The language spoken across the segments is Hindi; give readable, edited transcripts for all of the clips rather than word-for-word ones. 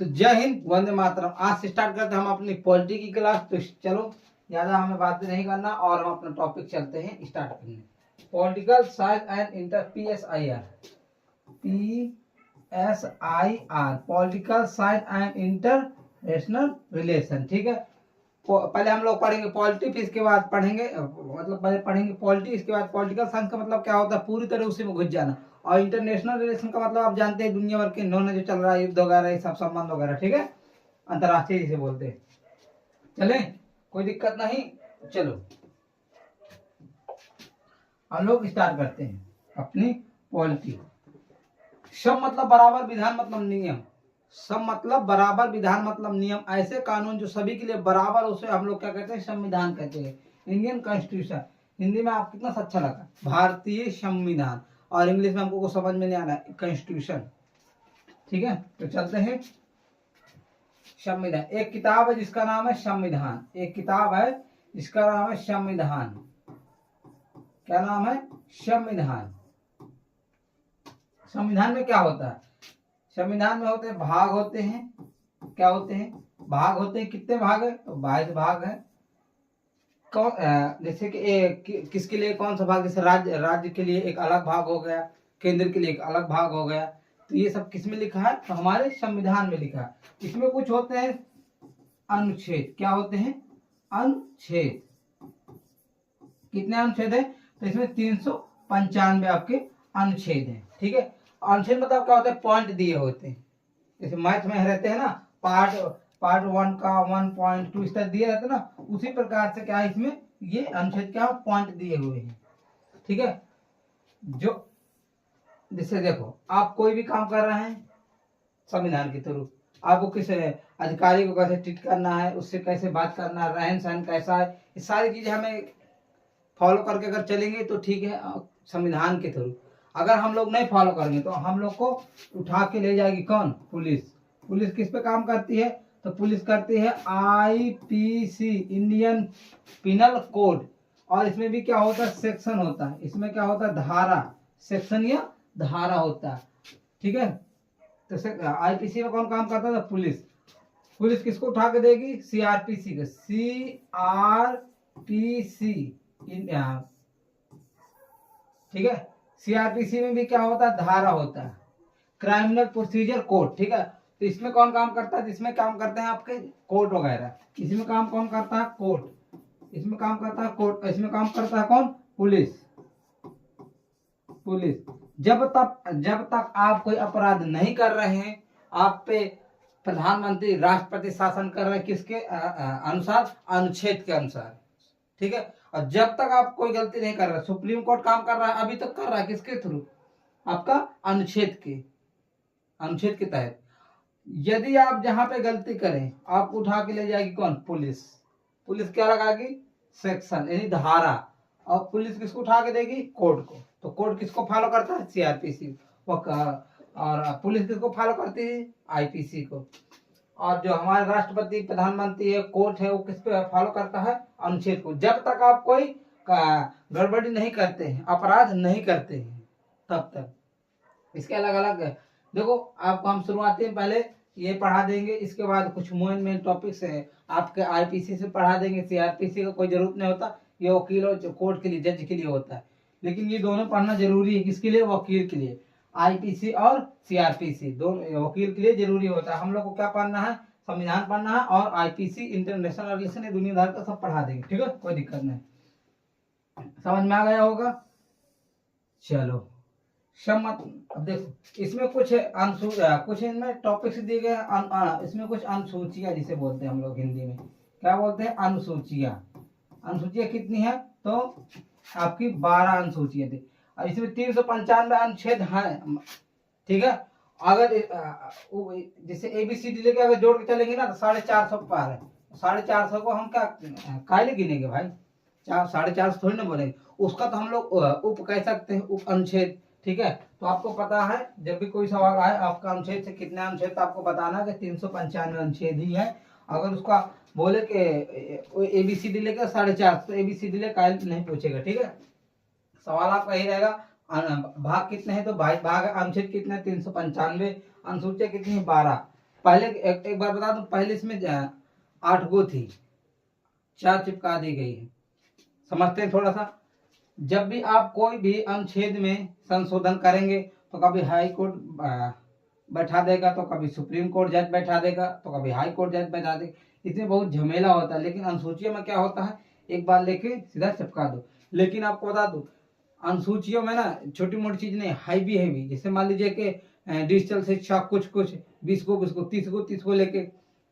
तो जय हिंद, वंदे मातरम। आज से स्टार्ट करते हैं हम अपनी पॉलिटी की क्लास। तो चलो ज़्यादा हमें बातें नहीं करना और हम अपना टॉपिक चलते हैं स्टार्ट करने। Political science and inter PSIR political science and international relation. ठीक है, पहले हम लोग पढ़ेंगे पॉलिटी, फिर इसके बाद पढ़ेंगे पहले पढ़ेंगे पॉलिटी, इसके बाद पॉलिटिकल साइंस का मतलब क्या होता है, पूरी तरह उसी में घुस जाना। और इंटरनेशनल रिलेशन का मतलब आप जानते हैं, दुनिया भर के नौने जो चल रहा है, युद्ध वगैरह, ये सब संबंध वगैरह। ठीक है, अंतरराष्ट्रीय जिसे बोलते हैं। चले, कोई दिक्कत नहीं। चलो हम लोग स्टार्ट करते हैं अपनी पॉलिटी। सब मतलब बराबर, विधान मतलब नियम। सब मतलब बराबर, विधान मतलब नियम। ऐसे कानून जो सभी के लिए बराबर, उसे हम लोग क्या कहते हैं, संविधान कहते हैं। इंडियन कॉन्स्टिट्यूशन, हिंदी में आपको कितना अच्छा लगा, भारतीय संविधान। और इंग्लिश में हमको समझ में नहीं आना, कॉन्स्टिट्यूशन। ठीक है, तो चलते हैं संविधान। एक किताब है जिसका नाम है संविधान। एक किताब है जिसका नाम है संविधान। क्या नाम है? संविधान। संविधान में क्या होता है? संविधान में होते हैं भाग, होते हैं क्या होते हैं, भाग होते हैं। कितने भाग है? तो 22 भाग है। कौन जैसे कि किसके लिए कौन सा भाग, जैसे राज्य के लिए एक अलग भाग हो गया, केंद्र के लिए एक अलग भाग हो गया। तो ये सब किस में लिखा है? तो हमारे संविधान में लिखा है। इसमें कुछ होते हैं अनुच्छेद। क्या होते हैं? अनुच्छेद। कितने अनुच्छेद है? तो इसमें 395 आपके अनुच्छेद हैं। ठीक है, अनुच्छेद मतलब क्या होता है, पॉइंट दिए होते हैं। जैसे मैथ में रहते हैं ना, पार्ट 1 का 1.2 इस तरह दिए रहते हैं ना, उसी प्रकार से क्या है, इसमें ये अनुच्छेद क्या पॉइंट दिए हुए हैं। ठीक है, जो जैसे देखो, आप कोई भी काम कर रहे हैं संविधान के थ्रू, आपको किस अधिकारी को कैसे ट्रीट करना है, उससे कैसे बात करना है, रहन सहन कैसा है, ये सारी चीजें हमें फॉलो करके अगर चलेंगे तो ठीक है, संविधान के थ्रू। अगर हम लोग नहीं फॉलो करेंगे तो हम लोग को उठा के ले जाएगी कौन? पुलिस। पुलिस किस पे काम करती है? तो पुलिस करती है IPC, इंडियन पिनल कोड। और इसमें भी क्या होता है, सेक्शन होता है। इसमें क्या होता है, धारा, सेक्शन या धारा होता है। ठीक है, तो IPC में कौन काम करता है? पुलिस। पुलिस किसको उठा के देगी? CRPC को। CRPC India. ठीक है, CRPC में भी क्या होता है, धारा होता है, क्राइमिनल प्रोसीजर कोड। ठीक है, तो इसमें कौन काम करता है? जिसमें काम करते हैं आपके कोर्ट वगैरह। इसमें काम कौन करता है? कोर्ट। इसमें काम करता है कोर्ट। इसमें काम करता है कौन? पुलिस। पुलिस जब तक आप कोई अपराध नहीं कर रहे हैं, आप पे प्रधानमंत्री राष्ट्रपति शासन कर रहे हैं, किसके अनुसार? अनुच्छेद के अनुसार। ठीक है, और जब तक आप कोई गलती नहीं कर रहे, सुप्रीम कोर्ट काम कर रहा है, अभी तक कर रहा है किसके थ्रू? आपका अनुच्छेद के तहत। यदि आप जहां पे गलती करें, आप उठा के ले जाएगी कौन? पुलिस। पुलिस क्या लगाएगी? सेक्शन यानी धारा। और पुलिस किसको उठा के देगी? कोर्ट को। तो कोर्ट किसको फॉलो करता है? CRPC। और पुलिस किसको फॉलो करती है? IPC को। और जो हमारे राष्ट्रपति, प्रधानमंत्री है, कोर्ट है, वो किस पे फॉलो करता है? अनुच्छेद को। जब तक आप कोई गड़बड़ी नहीं करते हैं, अपराध नहीं करते हैं, तब तक। इसके अलग अलग देखो, आपको हम शुरुआती में पहले ये पढ़ा देंगे, इसके बाद कुछ मेन टॉपिक्स है आपके IPC से पढ़ा देंगे। CRPC का कोई जरूरत नहीं होता, ये वकील और कोर्ट के लिए, जज के लिए होता है। लेकिन ये दोनों पढ़ना जरूरी है। किसके लिए? वकील के लिए। IPC और CRPC दोनों वकील के लिए जरूरी होता है। हम लोग को क्या पढ़ना है? संविधान पढ़ना है, और IPC इंटरनेशनल रिलेशन, ये दुनिया भर का सब पढ़ा देंगे। ठीक है, कोई दिक्कत नहीं। समझ में आ गया होगा? चलो, अब देखो, इसमें कुछ कुछ इनमें टॉपिक्स दिए गए। इसमें कुछ अनुसूचियां जिसे बोलते हैं हम लोग हिंदी में, क्या बोलते हैं? अनुसूचियां। अनुसूचियां कितनी है? तो आपकी 12 अनुसूचियां थी, और इसमें 395 अनुच्छेद हैं। ठीक है, अगर जैसे ABCD लेके अगर जोड़ के चलेंगे ना, तो 450 पार है। 450 को हम क्या कायले गिनेंगे भाई? 450 थोड़ी ना बोलेंगे उसका, तो हम लोग उप कह सकते हैं, उप अनुच्छेद। ठीक है, तो आपको पता है, जब भी कोई सवाल आए, आपका अनुच्छेद से कितने अनुच्छेद, तो आपको बताना कि 395 अनुच्छेद ही है। अगर उसका बोले कि ABCD लेकर 450, तो ABCD ले कायल नहीं पूछेगा। ठीक है, सवाल आपका यही रहेगा, भाग कितने हैं? तो भाग अनुच्छेद कितने? 395। अनुसूचियां कितनी है? 12। पहले एक बार बता दूं, पहले इसमें 8 गो थी, 4 चिपका दी गई है। समझते हैं थोड़ा सा। जब भी आप कोई भी अनुच्छेद में संशोधन करेंगे तो कभी हाई कोर्ट बैठा देगा, तो कभी सुप्रीम कोर्ट जज बैठा देगा, तो कभी हाई कोर्ट जज बैठा देगा। इसमें बहुत झमेला होता है। लेकिन अनुसूचियों में क्या होता है, एक बार लेके सीधा चिपका दो। लेकिन आपको बता दूं, अनुसूचियों में ना छोटी मोटी चीज नहीं, हैवी हैवी, जैसे मान लीजिए कि डिजिटल शिक्षा कुछ 20 को 30 को लेके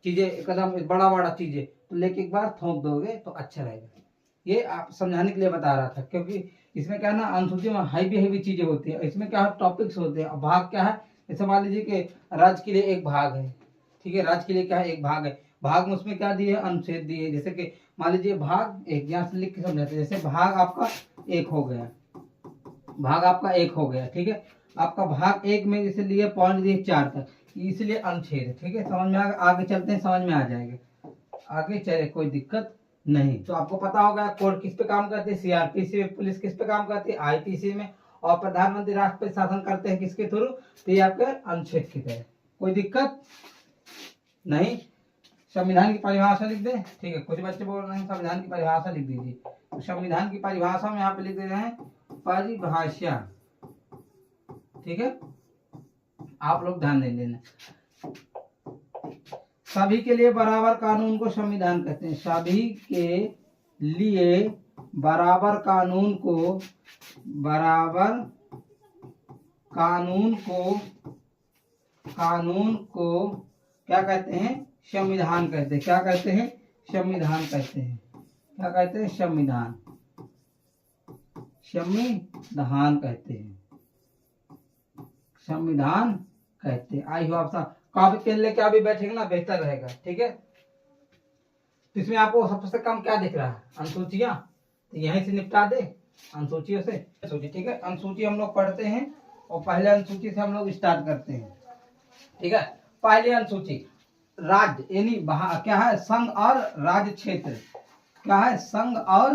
चीजें, एकदम बड़ा बड़ा चीजें तो लेके एक बार थोप दोगे तो अच्छा रहेगा। ये आप समझाने के लिए बता रहा था, क्योंकि इसमें क्या है ना, अनुसूची में हैवी चीजें होती है। इसमें क्या है, टॉपिक्स होते हैं। भाग क्या है, जैसे मान लीजिए कि राज्य के लिए एक भाग है, ठीक है, राज्य के लिए क्या है, एक भाग है। भाग में उसमें क्या दिए, अनुच्छेद दिए। जैसे कि मान लीजिए भाग एक, यहाँ से लिख के समझाते हैं। जैसे भाग आपका एक हो गया, भाग आपका एक हो गया, ठीक है। आपका भाग एक में जैसे लिए पॉइंट दिए 4 तक, इसलिए अनुच्छेद है, ठीक है। समझ में आगे चलते हैं, समझ में आ जाएगा, आगे चले, कोई दिक्कत नहीं। तो आपको पता होगा कोर्ट किस पे काम करती है, सीआरपीसी में। पुलिस किस पे काम करती है, आईपीसी में। और प्रधानमंत्री राष्ट्रपति शासन करते हैं किसके थ्रू, तो ये आपके अनुच्छेद की तरह। कोई दिक्कत नहीं। संविधान की परिभाषा लिख दे, ठीक है। कुछ बच्चे बोल रहे हैं संविधान की परिभाषा लिख दीजिए, तो संविधान की परिभाषा में यहाँ पे लिख दे रहे हैं परिभाषा, ठीक है। आप लोग ध्यान दे लेना। सभी के लिए बराबर कानून को संविधान कहते हैं। सभी के लिए बराबर कानून को क्या कहते हैं, संविधान कहते हैं। क्या कहते हैं, संविधान कहते हैं। क्या कहते हैं, संविधान कहते हैं, संविधान कहते हैं। आई हो आप सब कॉपी पेन लेके अभी बैठेंगे ना, बेहतर रहेगा, ठीक है। तो इसमें आपको सबसे कम क्या दिख रहा है, अनुसूचियां, तो यहीं से निपटा दे अनुसूचियों से, ठीक है। अनुसूची हम लोग पढ़ते हैं और पहले अनुसूची से हम लोग स्टार्ट करते हैं, ठीक है। पहली अनुसूची, राज्य यानी क्या है, संघ और राज्य क्षेत्र। क्या है, संघ और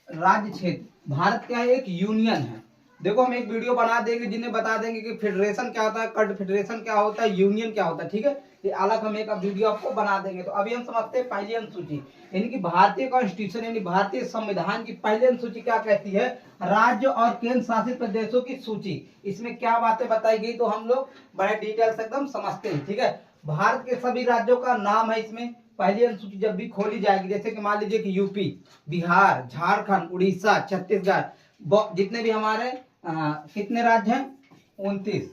राज्य क्षेत्र। भारत क्या है, एक यूनियन है। देखो हम एक वीडियो बना देंगे जिन्हें बता देंगे कि फेडरेशन क्या होता है, कन्फेडरेशन क्या होता है, यूनियन क्या होता है, ठीक है। ये अलग हम एक वीडियो आपको बना देंगे। तो अभी हम समझते हैं पहली अनुसूची, यानी कि भारतीय कॉन्स्टिट्यूशन यानी भारतीय संविधान की पहली अनुसूची क्या कहती है, राज्य और केंद्र शासित प्रदेशों की सूची। इसमें क्या बातें बताई गई तो हम लोग बड़े डिटेल से एकदम समझते हैं, ठीक है। भारत के सभी राज्यों का नाम है इसमें। पहली अनुसूची जब भी खोली जाएगी, जैसे कि मान लीजिए कि यूपी, बिहार, झारखंड, उड़ीसा, छत्तीसगढ़, जितने भी हमारे कितने राज्य हैं, 29,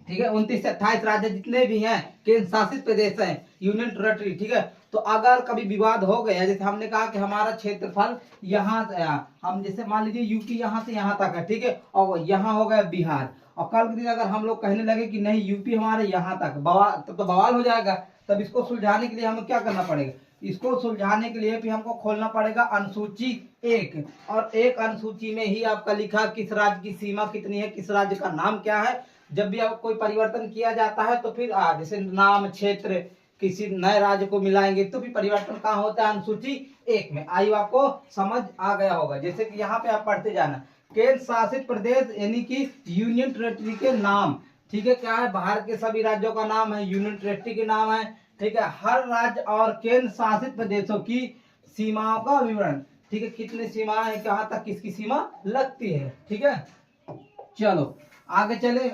ठीक है। 29 से 28 राज्य जितने भी हैं, केंद्र शासित प्रदेश हैं, यूनियन टेरिटरी, ठीक है। तो अगर कभी विवाद हो गया, जैसे हमने कहा कि हमारा क्षेत्रफल यहाँ, हम जैसे मान लीजिए यूपी यहाँ से यहाँ तक है, ठीक है, और यहाँ हो गया बिहार, और कल के दिन अगर हम लोग कहने लगे कि नहीं यूपी हमारे यहाँ तक, बवाल, तब तो बवाल हो जाएगा। तब इसको सुलझाने के लिए हमें क्या करना पड़ेगा, इसको सुलझाने के लिए भी हमको खोलना पड़ेगा अनुसूची 1। और एक अनुसूची में ही आपका लिखा किस राज्य की सीमा कितनी है, किस राज्य का नाम क्या है। जब भी आप कोई परिवर्तन किया जाता है तो फिर जैसे नाम, क्षेत्र किसी नए राज्य को मिलाएंगे तो भी परिवर्तन कहाँ होता है, अनुसूची 1 में। आयु आपको समझ आ गया होगा। जैसे कि यहाँ पे आप पढ़ते जाना, केंद्र शासित प्रदेश यानी कि यूनियन टेरिटरी के नाम, ठीक है। क्या है, भारत के सभी राज्यों का नाम है, यूनियन टेरिटरी के नाम है, ठीक है। हर राज्य और केंद्र शासित प्रदेशों की सीमाओं का विवरण, ठीक है। कितनी सीमाएं हैं, कहाँ तक किसकी सीमा लगती है, ठीक है। चलो आगे चले।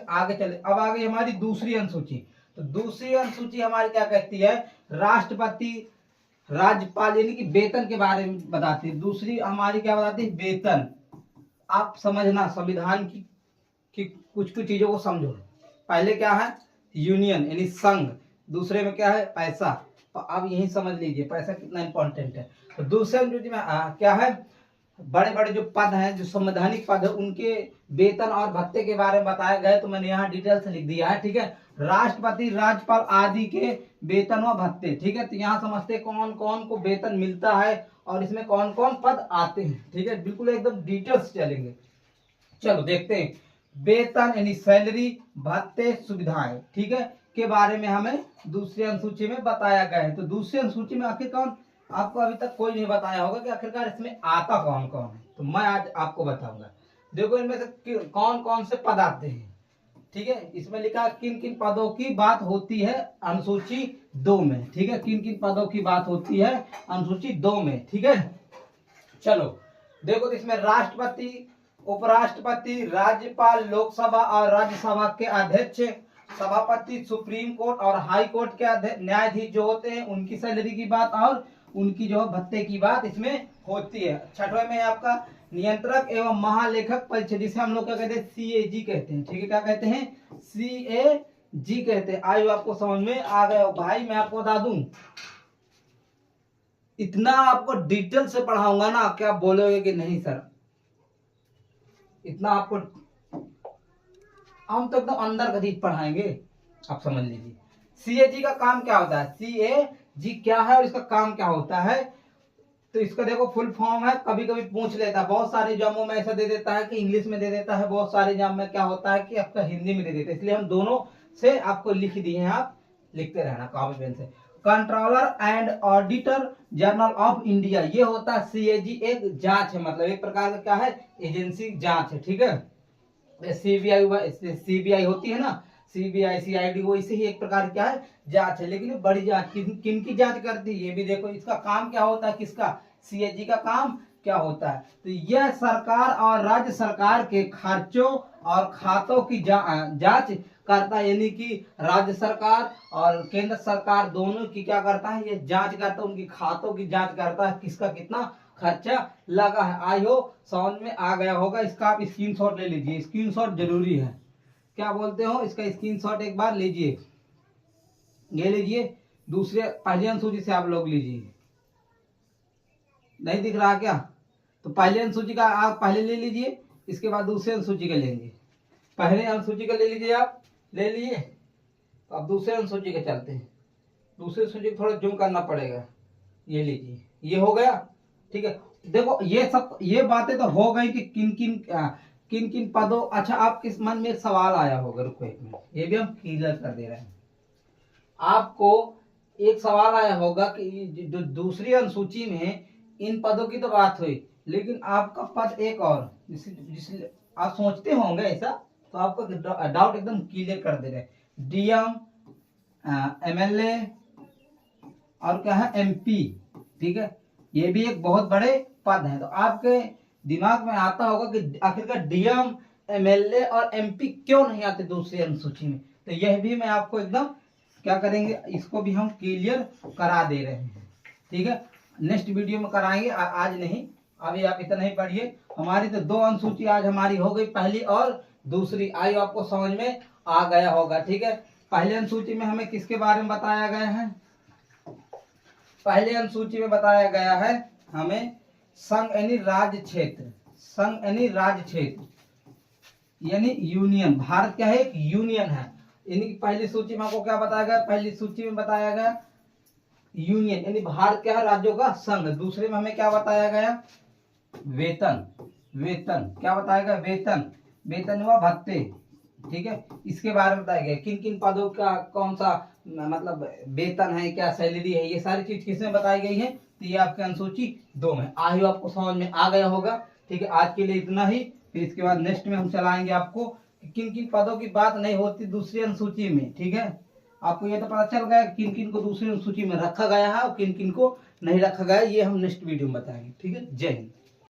अब आ गई हमारी दूसरी अनुसूची। तो दूसरी अनुसूची हमारी क्या कहती है, राष्ट्रपति, राज्यपाल यानी कि वेतन के बारे में बताती है। दूसरी हमारी क्या बताती है, वेतन। आप समझना संविधान की कुछ चीजों को समझो। पहले क्या है, यूनियन यानी संघ, दूसरे में क्या है, पैसा। तो आप यही समझ लीजिए पैसा कितना इंपॉर्टेंट है। तो दूसरे अनुसूची में क्या है, बड़े बड़े जो पद हैं, जो संवैधानिक पद है, उनके वेतन और भत्ते के बारे में बताया गया। तो मैंने यहाँ डिटेल से लिख दिया है, ठीक है। राष्ट्रपति, राज्यपाल आदि के वेतन व भत्ते, ठीक है। तो यहाँ समझते कौन कौन को वेतन मिलता है और इसमें कौन कौन पद आते हैं, ठीक है। बिल्कुल एकदम डिटेल्स चलेंगे। चलो देखते हैं। वेतन यानी सैलरी, भत्ते, सुविधाएं, ठीक है, के बारे में हमें दूसरी अनुसूची में बताया गया है। तो दूसरी अनुसूची में आखिर कौन, आपको अभी तक कोई नहीं बताया होगा कि आखिरकार इसमें आता कौन कौन है। तो मैं आज आपको बताऊंगा। देखो इनमें से कौन कौन से पद आते हैं, ठीक है, इसमें लिखा किन किन पदों की बात होती है अनुसूची 2 में। ठीक है, किन किन पदों की बात होती है अनुसूची 2 में। ठीक है, चलो देखो, तो इसमें राष्ट्रपति, उपराष्ट्रपति, राज्यपाल, लोकसभा और राज्यसभा के अध्यक्ष, सभापति, सुप्रीम कोर्ट और हाई कोर्ट के न्यायाधीश जो होते हैं उनकी सैलरी की बात और उनकी जो भत्ते की बात इसमें होती है। छठवें में आपका नियंत्रक एवं महालेखक परीक्षक, जिसे हम लोग क्या कहते हैं, CAG कहते हैं। ठीक है, क्या कहते हैं, CAG कहते हैं। आयु आपको समझ में आ गया भाई। मैं आपको बता दूं, इतना आपको डिटेल से पढ़ाऊंगा ना, क्या बोलोगे कि नहीं सर, इतना आपको हम तो एकदम अंदर का चीज पढ़ाएंगे। आप समझ लीजिए CAG का काम क्या होता है, CAG क्या है और इसका काम क्या होता है। तो इसका देखो फुल फॉर्म है, कभी कभी पूछ लेता है, बहुत सारे एग्जामों में ऐसा दे देता है कि इंग्लिश में दे देता है, बहुत सारे एग्जाम में क्या होता है कि आपका हिंदी में दे देता है, इसलिए हम दोनों से आपको लिख दिए हैं, आप लिखते रहना कॉपी पेन से। Controller and auditor general of India, ये होता है CAG, एक जांच है, मतलब एक प्रकार का क्या है, एजेंसी जांच है। ठीक है, CBI होती है ना, CBI CID, वो इसे ही एक प्रकार क्या है, जांच है। लेकिन बड़ी जांच किन की जांच करती है ये भी देखो, इसका काम क्या होता है, किसका, CAG का काम क्या होता है। तो यह सरकार और राज्य सरकार के खर्चों और खातों की जांच करता है, यानी कि राज्य सरकार और केंद्र सरकार दोनों की क्या करता है, ये जांच करता है, उनकी खातों की जांच करता है, किसका कितना खर्चा लगा है। आई हो समझ में आ गया होगा। इसका आप स्क्रीनशॉट ले लीजिए, स्क्रीनशॉट जरूरी है, क्या बोलते हो, इसका स्क्रीनशॉट एक बार लीजिए, ये लीजिए। दूसरे पहली अनुसूची से आप लोग लीजिए, नहीं दिख रहा क्या, तो पहले अनुसूची का आप पहले ले लीजिए, इसके बाद दूसरे अनुसूची का लेंगे। पहले अनुसूची का ले लीजिए, आप ले लिए, तो अब दूसरे अनुसूची के चलते हैं। दूसरे अनुसूची को थोड़ा जूम करना पड़ेगा, ये लीजिए, ये हो गया। ठीक है, देखो ये बातें तो हो गई कि किन किन पदों। अच्छा, आपके मन में एक सवाल आया होगा, रुको एक मिनट, ये भी हम क्लियर कर दे रहे हैं। आपको एक सवाल आया होगा कि जो दूसरी अनुसूची में इन पदों की तो बात हुई, लेकिन आपका पद एक और, जिस आप सोचते होंगे ऐसा, तो आपको डाउट एकदम क्लियर कर दे रहे हैं। DM, MLA और क्या है, MP। ठीक है, ये भी एक बहुत बड़े पद है। तो आपके दिमाग में आता होगा कि आखिरकार DM, MLA और MP क्यों नहीं आते दूसरी अनुसूची में। तो यह भी मैं आपको एकदम क्या करेंगे, इसको भी हम क्लियर करा दे रहे हैं। ठीक है, नेक्स्ट वीडियो में कराएंगे, आज नहीं, अभी आप इतना ही पढ़िए। हमारी तो 2 अनुसूची आज हमारी हो गई, पहली और दूसरी। आयु आपको समझ में आ गया होगा। ठीक है, पहले अनुसूची में हमें किसके बारे में बताया गया है, पहले अनुसूची में बताया गया है हमें संघ यानी राज्य क्षेत्र, संघ यानी राज्य क्षेत्र यानी यूनियन। भारत क्या है, एक यूनियन है, यानी पहली सूची में आपको क्या बताया गया, पहली सूची में बताया गया यूनियन यानी भारत क्या है, राज्यों का संघ। दूसरे में हमें क्या बताया गया, वेतन, वेतन क्या बताया गया, वेतन, वेतन हुआ भत्ते। ठीक है, इसके बारे में बताया गया किन किन पदों का कौन सा मतलब वेतन है, क्या सैलरी है, ये सारी चीज किसमें बताई गई है, तो ये आपके अनुसूची 2 में। आई हो आपको समझ में आ गया होगा। ठीक है, आज के लिए इतना ही, फिर इसके बाद नेक्स्ट में हम चलाएंगे आपको किन किन पदों की बात नहीं होती दूसरी अनुसूची में। ठीक है, आपको ये तो पता चल गया किन किन को दूसरी अनुसूची में रखा गया है और किन किन को नहीं रखा गया, ये हम नेक्स्ट वीडियो में बताएंगे। ठीक है, जय हिंद।